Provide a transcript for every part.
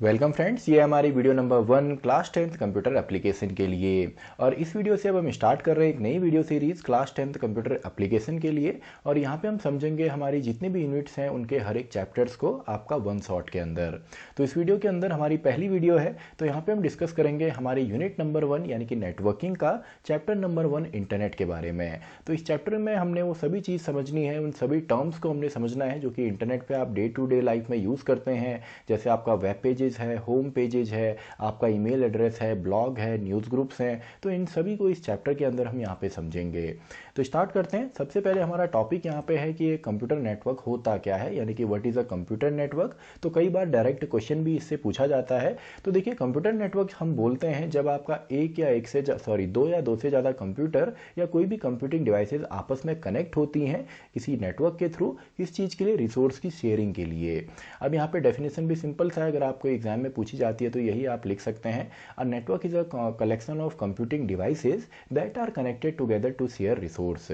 Welcome friends, ये हमारी video number 1 class 10th computer application के लिए। और इस वीडियो से अब हम स्टार्ट कर रहे हैं एक नई video series class 10th computer application के लिए। और यहाँ पे हम समझेंगे हमारी जितनी भी यूनिट्स हैं उनके हर एक चैप्टर्स को आपका वन शॉट के अंदर। तो इस वीडियो के अंदर हमारी पहली वीडियो है, तो यहाँ पर हम डिस्कस करेंगे हमारी यूनिट नंबर 1 यानी कि नेटवर्किंग का चैप्टर नंबर 1 इंटरनेट के बारे में। तो इस चैप्टर में हमने वो सभी चीज़ समझनी है, उन सभी टर्म्स को हमने समझना है जो कि इंटरनेट पर आप डे टू डे लाइफ में यूज़ करते हैं। जैसे आपका वेब पेजेस है, होम पेजेज है, आपका ईमेल एड्रेस है, ब्लॉग है, न्यूज़ ग्रुप्स हैं। तो इन सभी को इस चैप्टर के अंदर हम यहाँ पे समझेंगे। तो स्टार्ट करते हैं। सबसे पहले हमारा टॉपिक यहाँ पे है कि ये कंप्यूटर नेटवर्क होता क्या है, यानी कि what is a computer network. तो कई बार डायरेक्ट क्वेश्चन भी इससे पूछा जाता है। तो देखिए, कंप्यूटर नेटवर्क हम बोलते हैं जब आपका दो या दो से ज़्यादा कंप्यूटर या कोई भी कंप्यूटिंग डिवाइसेज आपस में कनेक्ट होती हैं किसी नेटवर्क के थ्रू, किस चीज़ के लिए, रिसोर्स की शेयरिंग के लिए। अब यहाँ पे डेफिनेशन भी सिंपल सा है, अगर आपको एग्जाम में पूछी जाती है तो यही आप लिख सकते हैं। A network is a collection of computing devices that are connected together to share resource.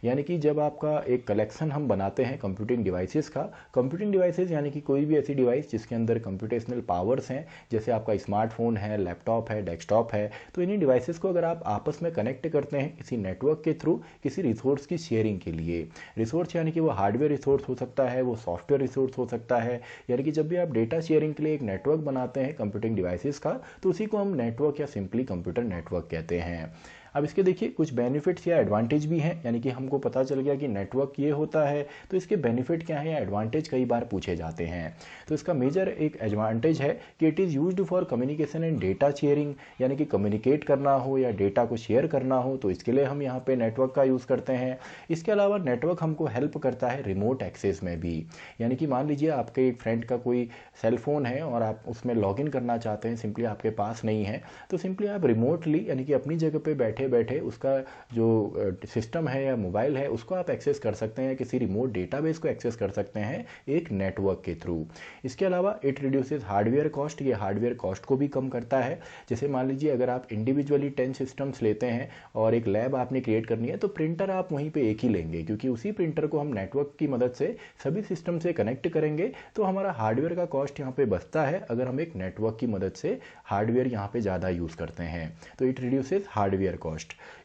यानी कि जब आपका एक कलेक्शन हम बनाते हैं कंप्यूटिंग डिवाइसेस का, कंप्यूटिंग डिवाइसेस यानी कि कोई भी ऐसी डिवाइस जिसके अंदर कंप्यूटेशनल पावर्स हैं, जैसे आपका स्मार्टफोन है, लैपटॉप है, डेस्कटॉप है। तो इन्हीं डिवाइसेस को अगर आप आपस में कनेक्ट करते हैं किसी नेटवर्क के थ्रू किसी रिसोर्स की शेयरिंग के लिए, रिसोर्स यानी कि वो हार्डवेयर रिसोर्स हो सकता है, वो सॉफ्टवेयर रिसोर्स हो सकता है। यानी कि जब भी आप डेटा शेयरिंग के लिए एक नेटवर्क बनाते हैं कंप्यूटिंग डिवाइसेस का, तो उसी को हम नेटवर्क या सिंपली कंप्यूटर नेटवर्क कहते हैं। अब इसके देखिए कुछ बेनिफिट्स या एडवांटेज भी हैं, यानी कि हमको पता चल गया कि नेटवर्क ये होता है, तो इसके बेनिफिट क्या है या एडवांटेज कई बार पूछे जाते हैं। तो इसका मेजर एक एडवांटेज है कि it is used for communication and data sharing, यानी कि कम्युनिकेट करना हो या डेटा को शेयर करना हो तो इसके लिए हम यहाँ पे नेटवर्क का यूज़ करते हैं। इसके अलावा नेटवर्क हमको हेल्प करता है रिमोट एक्सेस में भी। यानी कि मान लीजिए आपके एक फ्रेंड का कोई सेल फोन है और आप उसमें लॉगिन करना चाहते हैं, सिंपली आपके पास नहीं है, तो सिंपली आप रिमोटली यानी कि अपनी जगह पे बैठे बैठे उसका जो सिस्टम है या मोबाइल है उसको आप एक्सेस कर सकते हैं, किसी रिमोट डेटाबेस को एक्सेस कर सकते हैं एक नेटवर्क के थ्रू। इसके अलावा इट रिड्यूसेस हार्डवेयर कॉस्ट, ये हार्डवेयर कॉस्ट को भी कम करता है। जैसे मान लीजिए अगर आप इंडिविजुअली 10 सिस्टम्स लेते हैं और एक लैब आपने क्रिएट करनी है, तो प्रिंटर आप वहीं पे एक ही लेंगे, क्योंकि उसी प्रिंटर को हम नेटवर्क की मदद से सभी सिस्टम से कनेक्ट करेंगे। तो हमारा हार्डवेयर का कॉस्ट यहाँ पे बचता है अगर हम एक नेटवर्क की मदद से हार्डवेयर यहाँ पे ज़्यादा यूज़ करते हैं। तो इट रिड्यूसेस हार्डवेयर कॉस्ट।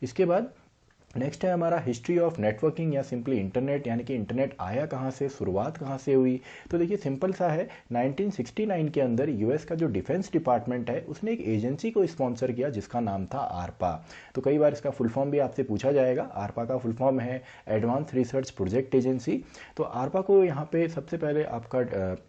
इसके बाद नेक्स्ट है हमारा हिस्ट्री ऑफ नेटवर्किंग या सिंपली इंटरनेट, यानी कि इंटरनेट आया कहाँ से, शुरुआत कहाँ से हुई। तो देखिए सिंपल सा है, 1969 के अंदर यूएस का जो डिफेंस डिपार्टमेंट है उसने एक एजेंसी को स्पॉन्सर किया जिसका नाम था आरपा। तो कई बार इसका फुल फॉर्म भी आपसे पूछा जाएगा। आरपा का फुल फॉर्म है एडवांस रिसर्च प्रोजेक्ट एजेंसी। तो आरपा को यहाँ पे सबसे पहले आपका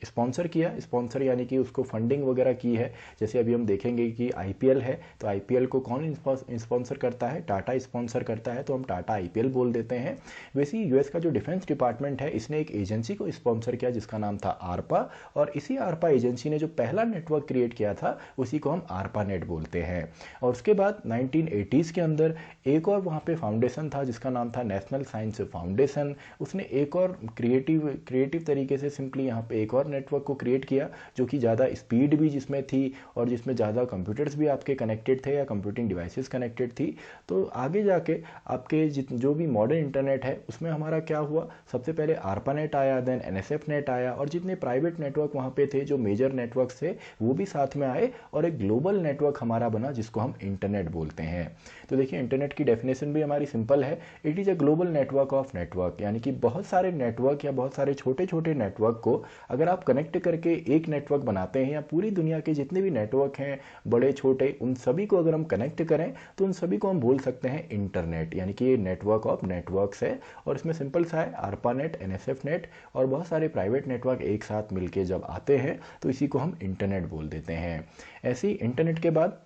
स्पॉन्सर किया, स्पॉन्सर यानी कि उसको फंडिंग वगैरह की है। जैसे अभी हम देखेंगे कि आईपीएल है, तो आईपीएल को कौन स्पॉन्सर करता है, टाटा स्पॉन्सर करता है, तो हम टाटा आईपीएल बोल देते हैं। वैसे ही यूएस का जो डिफेंस डिपार्टमेंट है इसने एक एजेंसी को स्पॉन्सर किया जिसका नाम था आरपा, और इसी आरपा एजेंसी ने जो पहला नेटवर्क क्रिएट किया था उसी को हम आरपा नेट बोलते हैं। और उसके बाद 1980s के अंदर एक और वहाँ पे फाउंडेशन था जिसका नाम था नेशनल साइंस फाउंडेशन। उसने एक और क्रिएटिव तरीके से सिंपली यहाँ पे एक और नेटवर्क को क्रिएट किया जो कि ज़्यादा स्पीड भी जिसमें थी और जिसमें ज़्यादा कंप्यूटर्स भी आपके कनेक्टेड थे या कंप्यूटिंग डिवाइसेस कनेक्टेड थी। तो आगे जाके आपके जो भी मॉडर्न इंटरनेट है उसमें हमारा क्या हुआ, सबसे पहले आरपानेट आया, देन एनएसएफ नेट आया, और जितने प्राइवेट नेटवर्क वहाँ पे थे जो मेजर नेटवर्क थे वो भी साथ में आए और एक ग्लोबल नेटवर्क हमारा बना जिसको हम इंटरनेट बोलते हैं। तो देखिए इंटरनेट की डेफिनेशन भी हमारी सिंपल है, it is a global network of network, यानी कि बहुत सारे नेटवर्क या बहुत सारे छोटे छोटे नेटवर्क को अगर आप कनेक्ट करके एक नेटवर्क बनाते हैं, या पूरी दुनिया के जितने भी नेटवर्क हैं बड़े छोटे उन सभी को अगर हम कनेक्ट करें तो उन सभी को हम बोल सकते हैं इंटरनेट, यानी कि ये नेटवर्क ऑफ नेटवर्क्स है। और इसमें सिंपल सा है, आरपानेट, एनएसएफ नेट और बहुत सारे प्राइवेट नेटवर्क एक साथ मिलके जब आते हैं तो इसी को हम इंटरनेट बोल देते हैं। ऐसे ही इंटरनेट के बाद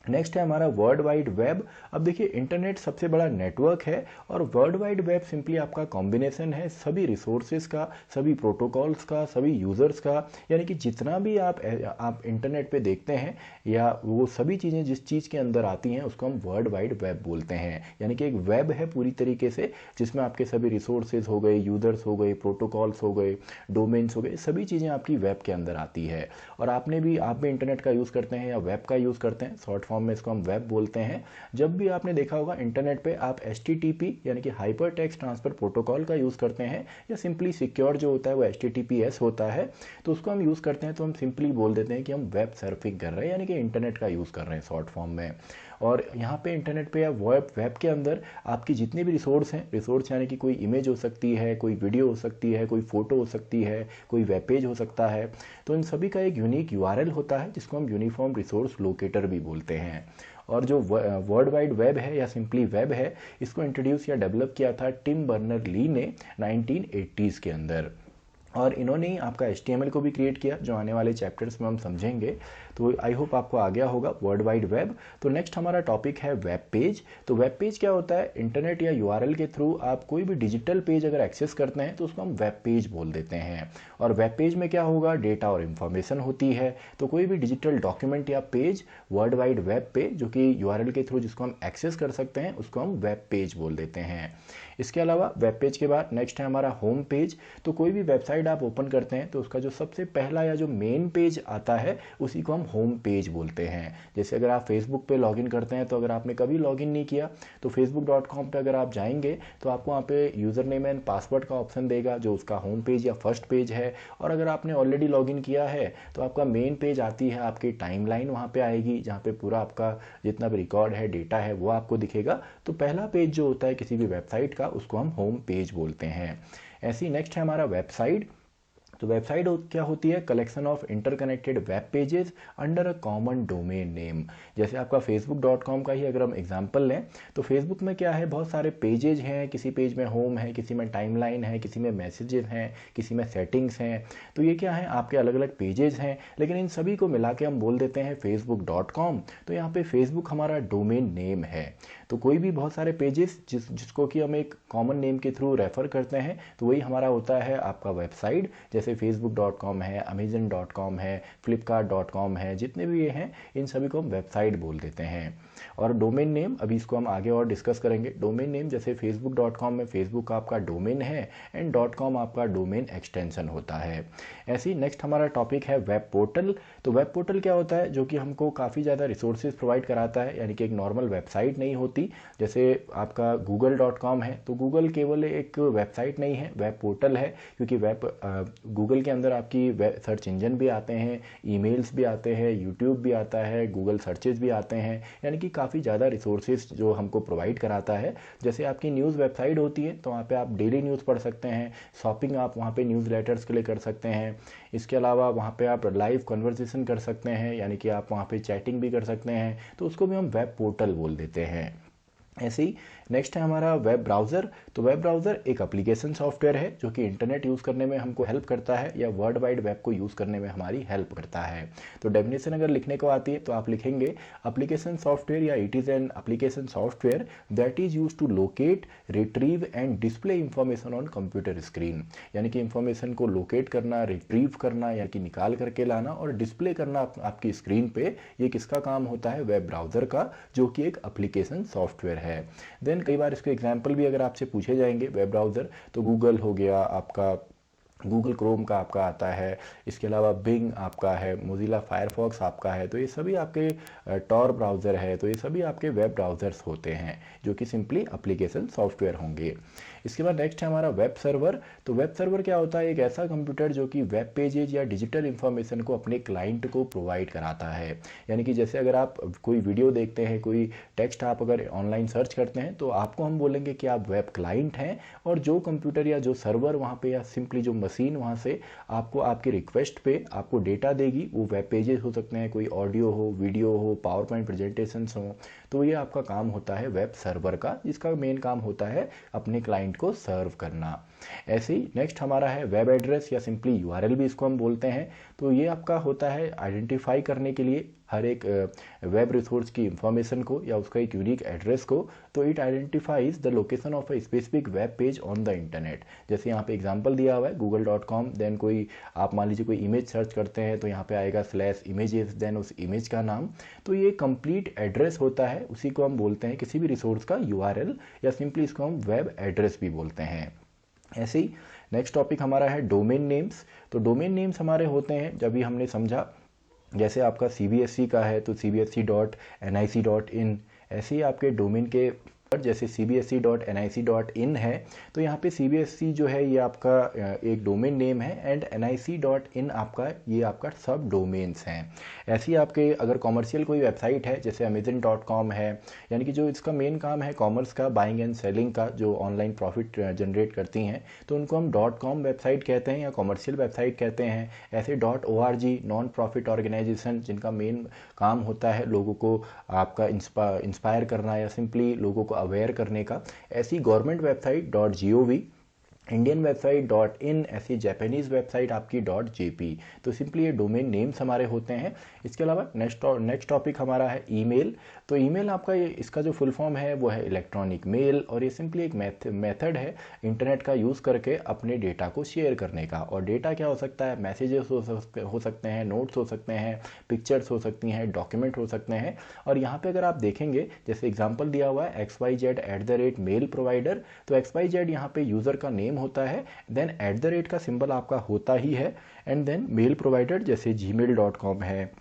नेक्स्ट है हमारा वर्ल्ड वाइड वेब। अब देखिए इंटरनेट सबसे बड़ा नेटवर्क है और वर्ल्ड वाइड वेब सिंपली आपका कॉम्बिनेशन है सभी रिसोर्सेज का, सभी प्रोटोकॉल्स का, सभी यूज़र्स का। यानी कि जितना भी आप इंटरनेट पे देखते हैं या वो सभी चीज़ें जिस चीज़ के अंदर आती हैं उसको हम वर्ल्ड वाइड वेब बोलते हैं। यानी कि एक वेब है पूरी तरीके से जिसमें आपके सभी रिसोर्सेज हो गए, यूज़र्स हो गए, प्रोटोकॉल्स हो गए, डोमेन्स हो गए, सभी चीज़ें आपकी वेब के अंदर आती है। और आप भी इंटरनेट का यूज़ करते हैं या वेब का यूज़ करते हैं, शॉर्ट फॉर्म में इसको हम वेब बोलते हैं। जब भी आपने देखा होगा इंटरनेट पे आप HTTP यानी कि हाइपर टेक्स्ट ट्रांसफर प्रोटोकॉल का यूज़ करते हैं, या सिंपली सिक्योर जो होता है वो HTTPS होता है, तो उसको हम यूज़ करते हैं तो हम सिंपली बोल देते हैं कि हम वेब सर्फिंग कर रहे हैं, यानी कि इंटरनेट का यूज़ कर रहे हैं शॉर्ट फॉर्म में। और यहाँ पे इंटरनेट पे या वेब के अंदर आपकी जितने भी रिसोर्स हैं, रिसोर्स यानी कि कोई इमेज हो सकती है, कोई वीडियो हो सकती है, कोई फोटो हो सकती है, कोई वेब पेज हो सकता है, तो इन सभी का एक यूनिक URL होता है जिसको हम यूनिफॉर्म रिसोर्स लोकेटर भी बोलते हैं। और जो वर्ल्ड वाइड वेब है या सिंपली वेब है, इसको इंट्रोड्यूस या डेवलप किया था टिम बर्नर ली ने 1980s के अंदर। और इन्होंने ही आपका HTML को भी क्रिएट किया, जो आने वाले चैप्टर्स में हम समझेंगे। तो आई होप आपको आ गया होगा वर्ल्ड वाइड वेब। तो नेक्स्ट हमारा टॉपिक है वेब पेज। तो वेब पेज क्या होता है? इंटरनेट या URL के थ्रू आप कोई भी डिजिटल पेज अगर एक्सेस करते हैं तो उसको हम वेब पेज बोल देते हैं। और वेब पेज में क्या होगा? डेटा और इन्फॉर्मेशन होती है। तो कोई भी डिजिटल डॉक्यूमेंट या पेज वर्ल्ड वाइड वेब पे जो कि URL के थ्रू जिसको हम एक्सेस कर सकते हैं उसको हम वेब पेज बोल देते हैं। इसके अलावा वेब पेज के बाद नेक्स्ट है हमारा होम पेज। तो कोई भी वेबसाइट आप ओपन करते हैं तो उसका जो सबसे पहला या जो मेन पेज आता है उसी को हम होम पेज बोलते हैं। जैसे अगर आप फेसबुक पे लॉगिन करते हैं, तो अगर आपने कभी लॉगिन नहीं किया तो facebook.com पे अगर आप जाएंगे तो आपको वहाँ पे यूज़र नेम एंड पासवर्ड का ऑप्शन देगा जो उसका होम पेज या फर्स्ट पेज है। और अगर आपने ऑलरेडी लॉगिन किया है तो आपका मेन पेज आती है, आपकी टाइमलाइन वहाँ पे आएगी जहाँ पे पूरा आपका जितना भी रिकॉर्ड है, डेटा है, वो आपको दिखेगा। तो पहला पेज जो होता है किसी भी वेबसाइट का उसको हम होम पेज बोलते हैं। ऐसे ही नेक्स्ट है हमारा वेबसाइट। तो वेबसाइट क्या होती है? Collection of interconnected web pages under a common domain name. जैसे आपका facebook.com का ही अगर हम एग्जांपल लें तो फेसबुक में क्या है, बहुत सारे पेजेज हैं, किसी पेज में होम है, किसी में टाइमलाइन है, किसी में मैसेजेस हैं, किसी में सेटिंग्स हैं। तो ये क्या है, आपके अलग अलग पेजेस हैं, लेकिन इन सभी को मिला के हम बोल देते हैं facebook.com। तो यहाँ पे फेसबुक हमारा डोमेन नेम है। तो कोई भी बहुत सारे पेजेस जिसको कि हम एक कॉमन नेम के थ्रू रेफर करते हैं तो वही हमारा होता है आपका वेबसाइट। जैसे facebook.com है, amazon.com है, flipkart.com है, जितने भी ये हैं इन सभी को हम वेबसाइट बोल देते हैं। और डोमेन नेम अभी इसको हम आगे और डिस्कस करेंगे। डोमेन नेम जैसे facebook.com में फेसबुक का आपका डोमेन है एंड .com आपका डोमेन एक्सटेंशन होता है। ऐसे ही नेक्स्ट हमारा टॉपिक है वेब पोर्टल। तो वेब पोर्टल क्या होता है? जो कि हमको काफ़ी ज़्यादा रिसोर्सेज प्रोवाइड कराता है, यानी कि एक नॉर्मल वेबसाइट नहीं होती। जैसे आपका google.com है तो गूगल केवल एक वेबसाइट नहीं है, वेब पोर्टल है, क्योंकि गूगल के अंदर आपकी सर्च इंजन भी आते हैं, ईमेल्स भी आते हैं, यूट्यूब भी आता है, गूगल सर्चेस भी आते हैं, यानी कि काफ़ी ज़्यादा रिसोर्सेज जो हमको प्रोवाइड कराता है। जैसे आपकी न्यूज़ वेबसाइट होती है तो वहाँ पे आप डेली न्यूज़ पढ़ सकते हैं, शॉपिंग आप वहाँ पे न्यूज़ लेटर्स के लिए कर सकते हैं। इसके अलावा वहाँ पे आप लाइव कन्वर्सेशन कर सकते हैं, यानी कि आप वहाँ पे चैटिंग भी कर सकते हैं, तो उसको भी हम वेब पोर्टल बोल देते हैं। ऐसे ही नेक्स्ट है हमारा वेब ब्राउज़र। तो वेब ब्राउज़र एक एप्लीकेशन सॉफ्टवेयर है जो कि इंटरनेट यूज़ करने में हमको हेल्प करता है या वर्ल्ड वाइड वेब को यूज़ करने में हमारी हेल्प करता है। तो डेफिनेशन अगर लिखने को आती है तो आप लिखेंगे एप्लीकेशन सॉफ्टवेयर या it is an application software that is use to locate, retrieve and display information on computer screen. यानी कि इंफॉर्मेशन को लोकेट करना, रिट्रीव करना यानी कि निकाल करके लाना और डिस्प्ले करना आपकी स्क्रीन पे, ये किसका काम होता है? वेब ब्राउज़र का, जो कि एक एप्लीकेशन सॉफ्टवेयर है। देन कई बार इसके एग्जाम्पल भी अगर आपसे पूछे जाएंगे वेब ब्राउज़र, तो गूगल हो गया आपका, गूगल क्रोम का आपका आता है, इसके अलावा बिंग आपका है, मोजिला फायरफॉक्स आपका है। तो ये सभी आपके टॉर ब्राउज़र है, तो ये सभी आपके वेब ब्राउज़र्स होते हैं जो कि सिंपली एप्लीकेशन सॉफ्टवेयर होंगे। इसके बाद नेक्स्ट है हमारा वेब सर्वर। तो वेब सर्वर क्या होता है? एक ऐसा कंप्यूटर जो कि वेब पेजेज या डिजिटल इंफॉर्मेशन को अपने क्लाइंट को प्रोवाइड कराता है। यानी कि जैसे अगर आप कोई वीडियो देखते हैं, कोई टेक्स्ट आप अगर ऑनलाइन सर्च करते हैं तो आपको हम बोलेंगे कि आप वेब क्लाइंट हैं, और जो कंप्यूटर या जो सर्वर वहाँ पे या सिंपली जो मशीन वहाँ से आपको आपकी रिक्वेस्ट पे आपको डेटा देगी, वो वेब पेजेस हो सकते हैं, कोई ऑडियो हो, वीडियो हो, पावर पॉइंट प्रेजेंटेशंस हो, तो ये आपका काम होता है वेब सर्वर का, जिसका मेन काम होता है अपने क्लाइंट को सर्व करना। ऐसे ही नेक्स्ट हमारा है वेब एड्रेस या सिंपली URL भी इसको हम बोलते हैं। तो ये आपका होता है आइडेंटिफाई करने के लिए हर एक वेब रिसोर्स की इंफॉर्मेशन को या उसका एक यूनिक एड्रेस को। तो it identifies the location of a specific web page on the internet. जैसे यहाँ पे एग्जांपल दिया हुआ है google.com, देन कोई आप मान लीजिए कोई इमेज सर्च करते हैं तो यहाँ पे आएगा /images, देन उस इमेज का नाम। तो ये कंप्लीट एड्रेस होता है, उसी को हम बोलते हैं किसी भी रिसोर्स का URL, या सिंपली इसको हम वेब एड्रेस भी बोलते हैं। ऐसे ही नेक्स्ट टॉपिक हमारा है डोमेन नेम्स। तो डोमेन नेम्स हमारे होते हैं, जब भी हमने समझा जैसे आपका CBSE का है तो cbse.nic.in, ऐसे ही आपके डोमेन के जैसे cbse.nic.in है तो यहाँ पे CBSE जो है ये आपका एक डोमेन नेम है एंड nic.in आपका ये आपका सब डोमेन्स हैं। ऐसे ही आपके अगर कॉमर्शियल कोई वेबसाइट है जैसे amazon.com है, यानी कि जो इसका मेन काम है कॉमर्स का, बाइंग एंड सेलिंग का, जो ऑनलाइन प्रॉफिट जनरेट करती हैं, तो उनको हम .com वेबसाइट कहते हैं या कॉमर्शियल वेबसाइट कहते हैं। ऐसे .org नॉन प्रॉफिट ऑर्गेनाइजेशन जिनका मेन काम होता है लोगों को आपका इंस्पायर करना या सिंपली लोगों को अवेयर करने का। ऐसी government website .gov, Indian website .in, ऐसी जापानीज़ वेबसाइट आपकी .jp। तो सिंपली ये डोमेन नेम्स हमारे होते हैं। इसके अलावा नेक्स्ट टॉपिक हमारा है ईमेल। तो ईमेल आपका इसका जो फुल फॉर्म है वो है इलेक्ट्रॉनिक मेल, और ये सिंपली एक मेथड है इंटरनेट का यूज़ करके अपने डेटा को शेयर करने का। और डेटा क्या हो सकता है, मैसेजेस हो सकते हैं, नोट्स हो सकते हैं, पिक्चर्स हो सकती हैं, डॉक्यूमेंट हो सकते हैं। और यहाँ पे अगर आप देखेंगे जैसे एग्जांपल दिया हुआ है xyz@mail provider, तो xyz यहाँ पे यूज़र का नेम होता है, देन @ का सिंबल आपका होता ही है, एंड देन मेल प्रोवाइडर जैसे gmail.com है,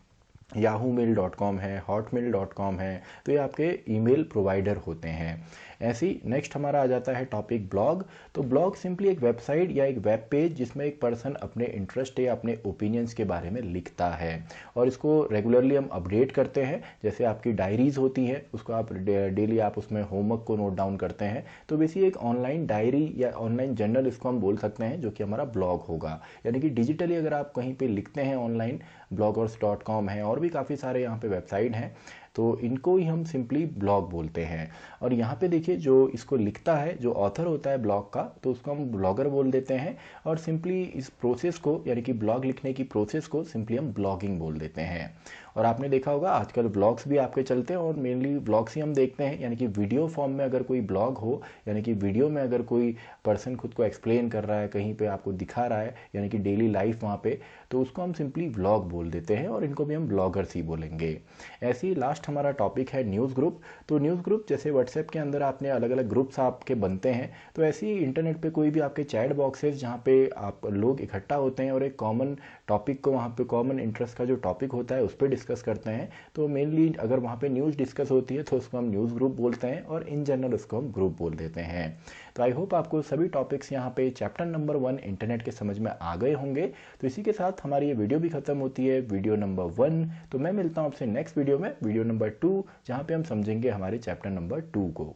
yahoomail.com है, hotmail.com है, तो ये आपके ईमेल प्रोवाइडर होते हैं। ऐसे ही नेक्स्ट हमारा आ जाता है टॉपिक ब्लॉग। तो ब्लॉग सिंपली एक वेबसाइट या एक वेब पेज जिसमें एक पर्सन अपने इंटरेस्ट या अपने ओपिनियंस के बारे में लिखता है, और इसको रेगुलरली हम अपडेट करते हैं। जैसे आपकी डायरीज होती है, उसको आप डेली आप उसमें होमवर्क को नोट डाउन करते हैं, तो बेसिकली एक ऑनलाइन डायरी या ऑनलाइन जर्नल इसको हम बोल सकते हैं, जो कि हमारा ब्लॉग होगा। यानी कि डिजिटली अगर आप कहीं पे लिखते हैं ऑनलाइन, bloggers.com है और भी काफ़ी सारे यहाँ पे वेबसाइट हैं, तो इनको ही हम सिंपली ब्लॉग बोलते हैं। और यहाँ पे देखिए जो इसको लिखता है, जो ऑथर होता है ब्लॉग का, तो उसको हम ब्लॉगर बोल देते हैं। और सिंपली इस प्रोसेस को, यानी कि ब्लॉग लिखने की प्रोसेस को सिंपली हम ब्लॉगिंग बोल देते हैं। और आपने देखा होगा आजकल ब्लॉग्स भी आपके चलते हैं, और मेनली ब्लॉग्स ही हम देखते हैं, यानी कि वीडियो फॉर्म में अगर कोई ब्लॉग हो, यानी कि वीडियो में अगर कोई पर्सन खुद को एक्सप्लेन कर रहा है, कहीं पे आपको दिखा रहा है, यानी कि डेली लाइफ वहाँ पे, तो उसको हम सिंपली ब्लॉग बोल देते हैं, और इनको भी हम ब्लॉगर्स ही बोलेंगे। ऐसे ही लास्ट हमारा टॉपिक है न्यूज़ ग्रुप। तो न्यूज़ ग्रुप जैसे व्हाट्सएप के अंदर आपने अलग अलग ग्रुप्स आपके बनते हैं, तो ऐसे ही इंटरनेट पे कोई भी आपके चैट बॉक्सेस जहाँ पे आप लोग इकट्ठा होते हैं और एक कॉमन टॉपिक को, वहाँ पे कॉमन इंटरेस्ट का जो टॉपिक होता है उस पर डिस्कस करते हैं। तो मेनली अगर वहाँ पे न्यूज़ डिस्कस होती है तो उसको हम न्यूज़ ग्रुप बोलते हैं, और इन जनरल उसको हम ग्रुप बोल देते हैं। तो आई होप आपको सभी टॉपिक्स यहाँ पे चैप्टर नंबर 1 इंटरनेट के समझ में आ गए होंगे। तो इसी के साथ हमारी ये वीडियो भी खत्म होती है, वीडियो नंबर 1। तो मैं मिलता हूँ आपसे नेक्स्ट वीडियो में, वीडियो नंबर 2, जहाँ पे हम समझेंगे हमारे चैप्टर नंबर 2 को।